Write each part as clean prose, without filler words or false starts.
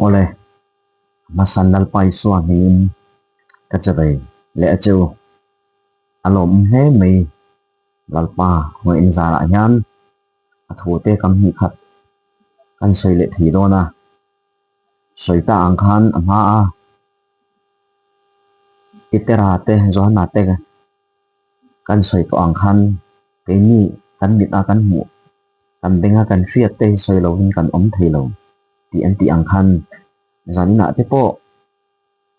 ole masanal pai suanin kachabai le achu alom he mai lalpa ho in zara hian athute kam hi khat kan sei le thi dona soita angkhan ama a iterate zona te kan sei to angkhan ke ni kan mit a kan mu kan denga kan fiat te sei lo hin kan om thei lo ti an ti angkhan zanina te po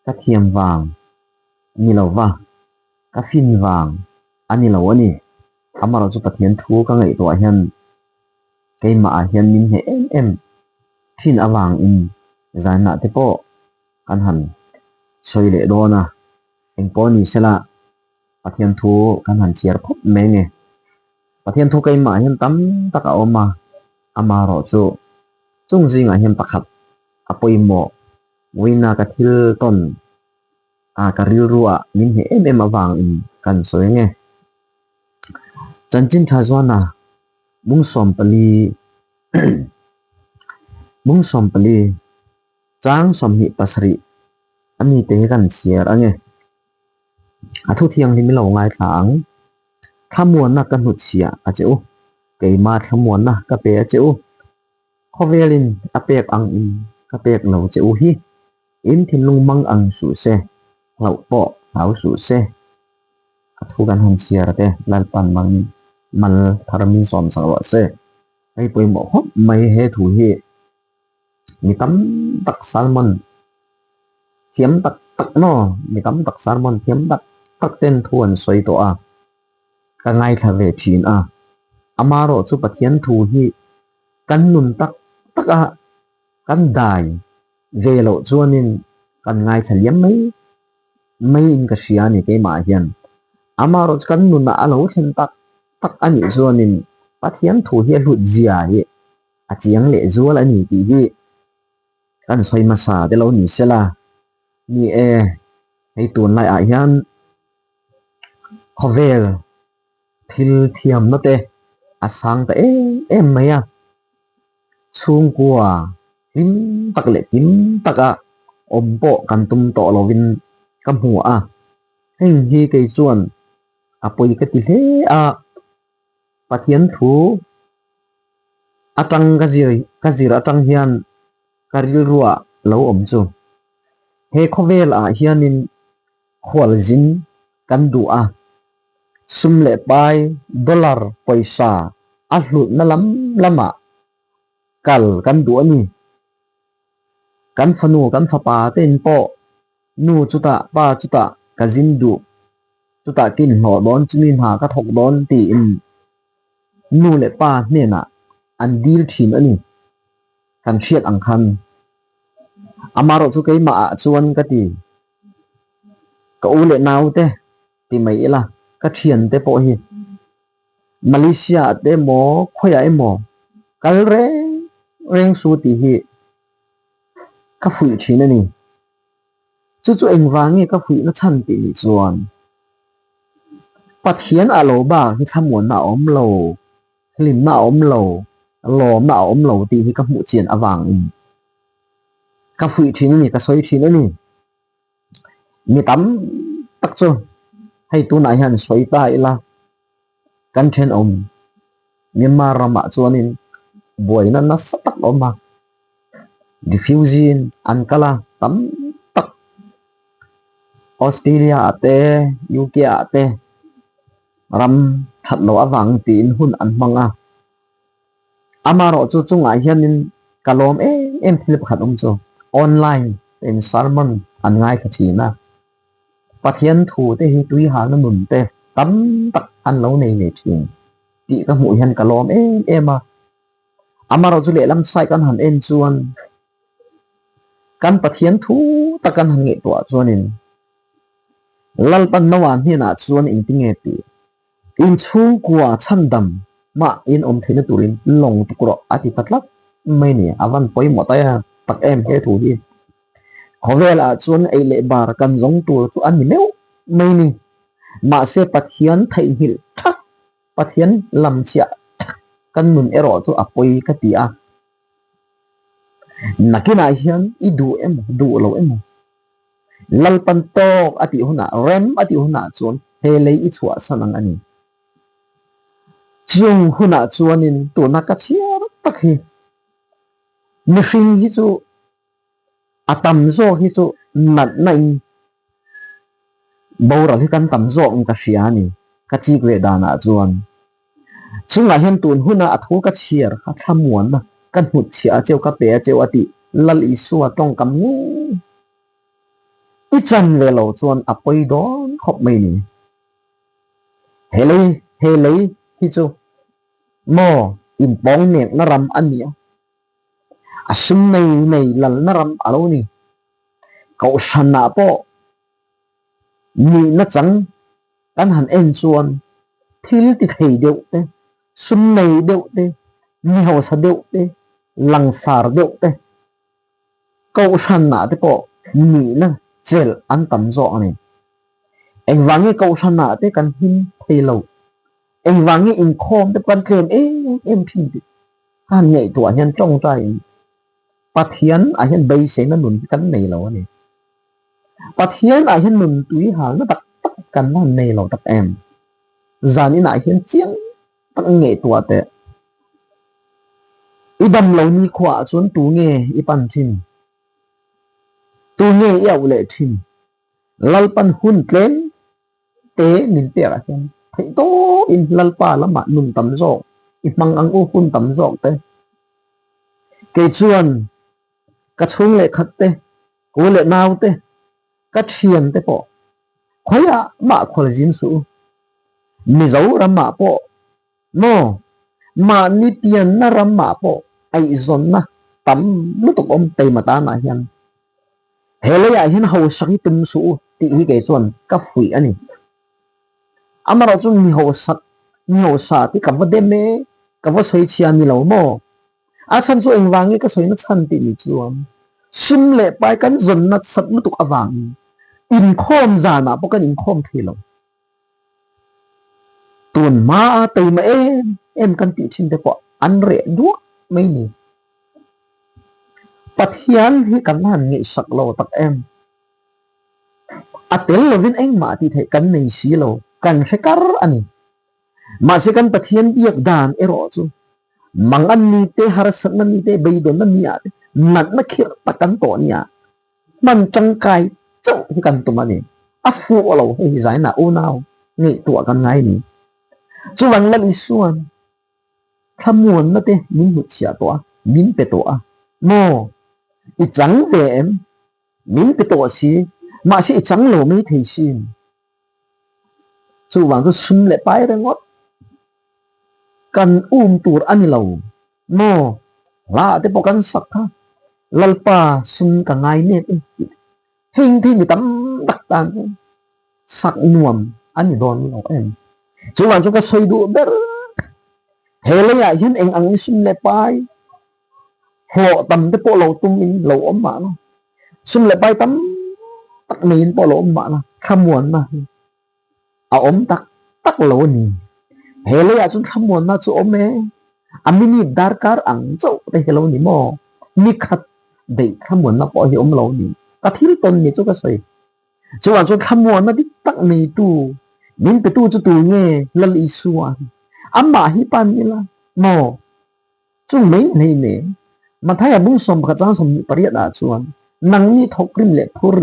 ka thiam wang ni lo wa ka fin wang ani lo ani amaro chu pathian thu ka ngai to hian keima a hian min he em thin awang in zanna te po kan han soi le dona engpo ni sela pathian thu kan han chiar phop mai nge pathian thu keima hian tam taka oma amaro chu chung zinga hian pakhat apoimo wina ka thil ton a karil ruwa min he em awang in kan soi nge chanchin thazwana mung som pali mung som pali chang som hi pasri ani te kan siar ange athu thiang ni milo ngai thang thamuan na kan hut sia a cheu keima thamuan na ka pe a cheu khovelin apek ang in ka pek lo cheu hi in thinlung mang ang su se lau po hau su se athu kan han siar te lal pan mang mal tharmin som sang lo se ai poi mo hop mai he thu hi mi tam tak salmon thiam tak tak no mi tam tak salmon thiam tak tak ten thuan soi to a ka ngai tha ve thin a amaro chu pathian thu hi kan nun tak tak a kan dai ve lo chuanin kan ngai thaliam mai mai in ka sia ni ke ma hian amaro kan nun na alo then tak tak ani chuanin pathian thu hi hlut zia hi a chiang le zual ani ti hi kan soi masa de lo ni sela ni e hei tun lai a hian khovel thil thiam na te asang ta em mai a chung kwa tim tak le tim taka ompo kan tum to lovin kam hu a heng hi ke chuan apoi ka ti hle a pathian thu atang ka zir atang hian karil ruwa lo om chu he khovel a hianin khwal zin kan du a sum le pai dollar paisa a hlut na lama kal kan du ani kan phanu kan phapa ten po nu chuta pa chuta kazin du chuta kin ho don chumin ha ka thok don ti in nu le pa hne na an dil thin ani kan thiat ang khan amaro chu ke ma chuan ka ti ka u le nau te ti mai ela ka thian te po hi Malaysia te mo khoya emo kal reng su ti hi ka phui thin ani chu eng wangi ka phui na chan ti ni chuan pathian alo ba hi thamuan na om lo lim na om lo lom na om lo ti hi ka mu chian awang in ka phui thin ni ka soi thin ani mi tam tak chu hei tu na hian soi ta ila kan then om Myanmar rama chuanin boina na satak oma diffusion an kala tam tak Australia ate UK ate ram that lo awang tin hun an manga amaro chu chunga hianin kalom em thil pakhat om chu online en sermon an ngai ka thina pathian thu te hi tui ha na mun te tam tak an lo nei nei thin ti ka mu hian kalom em a amaro chu le lam sai kan han en chuan kan pathian thu takan han nge to chuanin lalpan nawan hi na chuan in tinge ti in chung kwa chandam ma in om thina turin long tukro ati tatlak mai ni avan poi motaya tak em he thu di khowela chuan ei le bar kan zong tur tu an ni meu mai ni ma se pathian thai hil thak pathian lam chia kan nun ero chu apoi ka ti a nakina hian idu em du lo em lalpan tok ati huna rem ati huna chuan helei I chua sanang ani chung huna chuanin tu naka chiar takhi mihring hi chu atam zo hi chu nat nain boral hi kan tam zo ka hriani ka chi gre dana chuan chunga hian tun huna athu ka chiar kha thamuan na kan hut chia cheu ka pe cheu ati lal isua tong kam ni I chan le lo chuan apoi don khop mai ni helei hi chu mo in pong nek na ram ania asum nei lal na ram alo ni kau sana po ni na chang kan han en chuan thil ti thei deuh te sum nei deuh te ni ho sa deuh te langsar deuh te kau sana te po ni na chel an tam zo ani eng wangi kau sana te kan hin thei lo eng wangi in khom te kan kem em thin ti han nhảy tua hian trong trai pathian a hian bei se na nun kan nei lo ani pathian a hian nun tui hal na tak kan na nei lo tak em zan ina hian chiang tak nge tua te idam lo ni khwa chuan tu nge I pan thin tu nge ya ule thin lalpan hun tlem te min te ra hian thei to in lalpa lama nun tam zo I mang ang u hun tam zo te ke chuan ka chung le khat te ko le naw te ka thian te po khoya ma khol jin su mi zo ram ma po no ma ni pian na ram ma po ai zon na tam lu tok om te mata na hian hele ya hian ho saki tum su ti hi ke chuan ka fui ani amara chung mi ho sa ti ka va de me ka va soi chian ni lo mo a chan chu eng wangi ka soi na chan ti ni chuan sim le pai kan zon na sat lu tok awang in khom zana po kan in khom thilo tuần ma từ mà em kan ti thin te po an re du mai ni pathian hi kan han nge sak lo tak em atel lo vin eng ma ti the kan nei si lo kan hrekar ani ma se kan pathian biak dan ero chu mangan ni te har san ni te bei don na ni ate nat na khir takan to nia man chang kai chau hi kan tu mani afu lo hi zai na o naw nge tu kan ngai ni chu wang la isuan thamuan na te min hu chia to min pe to mo I chang ve em min pe to si ma si I chang lo me thei sin chu wang ko sum le pai re ngot kan tur ani lo mo la te po kan sak tha lalpa sum ka ngai ne hing thi mi tam dak tan sak nuam ani don lo em chu wang ka soi du ber hele ya hian eng ang sum le pai ho tam te po lo tum in lo om ma no sum le pai tam tak min po lo om ma na khamuan na a om tak lo ni hele ya chun khamuan na chu om me amini darkar ang chau te hello ni mo ni khat de khamuan na po hi om lo ni ka thil ton ni chu ka soi chu an chu khamuan na dik tak nei tu min pe tu chu tu nge lal isuan amma hi pan ni la mo chu mai nei ne mà thấy bung som ka chang som ni pariat a chuan nang ni thok rim le phur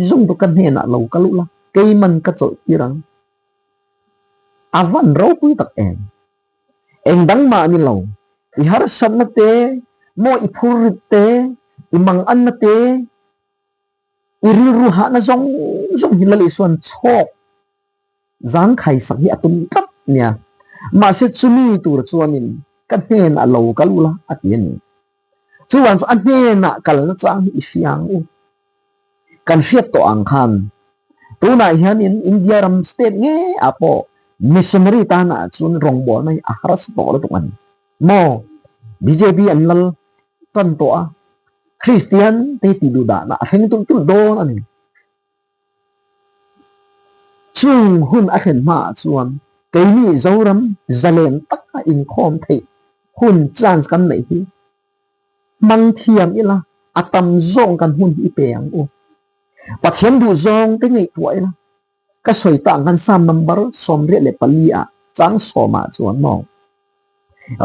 zong to kan he na lo ka lu la ke man ka cho tirang avan ro pu tak eng dang ma ni lo I har san na te mo I phur te I mang an na te I ri ru ha na zong hilal isuan chok zang khai sak hi atum kap nia ma se chumi tur chuanin kan he na lo ka lu la atien chuan an he na kal na chang I fiang u kan fiat to ang khan tu na hian in India ram state nge apo missionary ta na chun rong bol nai a haras to lo tuan mo BJP an lal tan to a Christian te ti du da na heng tum do ani chung hun a khen ma chuan ke ni zoram zalen tak in khom thei hun chance kan nei hi mang thiam ila atam zong kan hun hi peng o pathian du zong te ngei tuai la ka soi tang kan sam number som re le palia chang soma chuan mo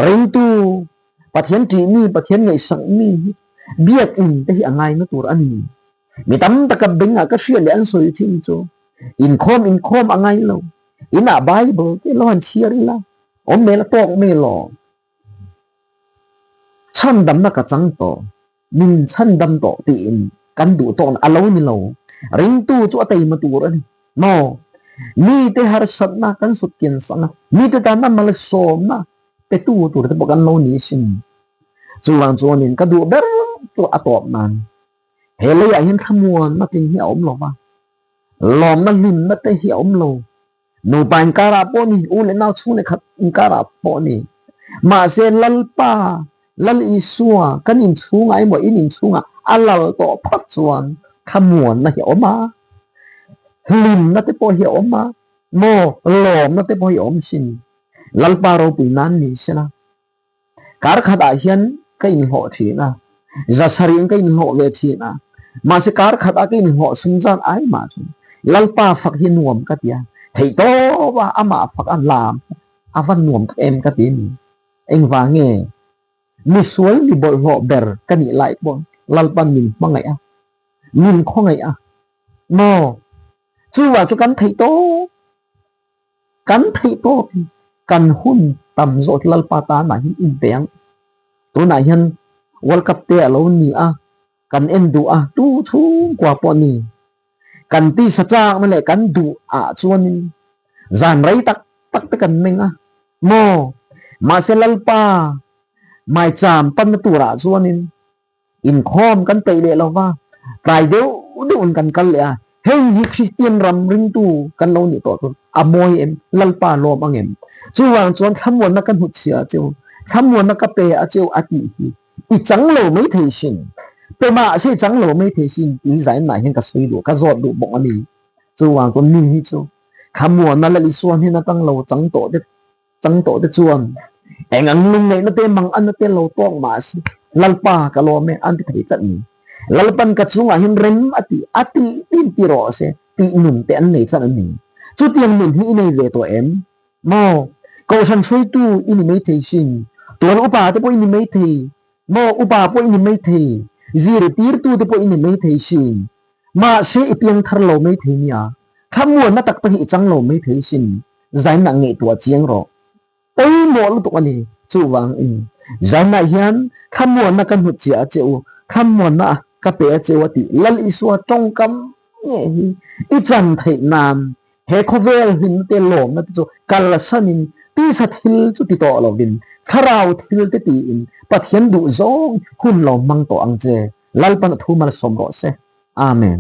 ring tu pathian ti mi pathian ngei sang mi biak in te hi angai na tur ani mi tam taka benga ka hria le an soi thing chu in khom angai lo ina bible ke lo han chiar ila om me la tok me lo chan dam na ka chang to min chan dam to ti in kan du to alo ni lo ring tu chu atai ma tur ani mo mi te har sat na kan sut kin sang mi te ta na mal som na pe tu tur te bokan lo ni sin chuwang chuanin ka du ber tu atop man hele ya hin khamuan na tin hi om lo ba lom na lim na te hi om lo nu pan kara po ni u le na chu ne khat kara po ni ma se lal pa lal isua kan in chunga ai mo in chunga alal to phat chuan khamuan na hi oma lim na te po hi oma mo lom na te po hi om sin lal pa ro pi nan ni sina kar khada hian ka in ho thi na za sarin ka in ho ve thi na ma se kar khada ka in ho sum jan ai ma lal pa phak hi nuam ka tia thei to wa ama phak an lam avan nuam ka em ka tin eng wa nge mi sual ni bol ho ber ka ni lai bon lal pa min mangai a min khongai a mo chu wa chu kan thei to kan hun tam zot lal pa ta na hin in beng tu na hian world cup te alo ni a kan en du a tu thu kwa po ni kan ti sa cha ma le kan du a chuan zan rai tak te kan meng a mo ma se lal pa mai cham pan na tura chuan in khom kan pe le lo wa kai deu un kan kal le a heng hi christian ram ring tu kan lo ni to amoi em lal pa lom angem chuwang chuan thamon na kan hu chia chu thamon na ka pe a chu ati hi i chang lo mai thei sin pe ma se chang lo mai thei sin i zai na hen ka sui du ka zot du bong ani chuwang kon ni hi chu khamon na la li suan hin na tang lo chang to de chuan eng ang lung nei na te mang an na te lo tong ma si lal pa ka lo me an ti thei chat ni lal pan ka chunga hin rem ati tin ti ro se ti nun te an nei chat ani chu tiang nun hi nei ve to em mo ko san shui tu ini mai thei sin tuan upa te po ini mai thei mo upa po ini mai thei zir tir tu te po ini mai thei sin ma se ipiang thar lo mai thei nia khamuan na tak to hi chang lo mai thei sin zain na nge tua chiang ro oi mo lu to ani chu wang in zain na hian khamuan na kan hu chia cheu khamuan na ka pe cheu ati lal iswa tong kam nge hi i chan thei nan he khovel hin te lom na chu kal sanin ti sa thil chu ti to lo din tharau thil te ti in pathian du zong hun lo mang to ang che lal pan thu mar som ro se amen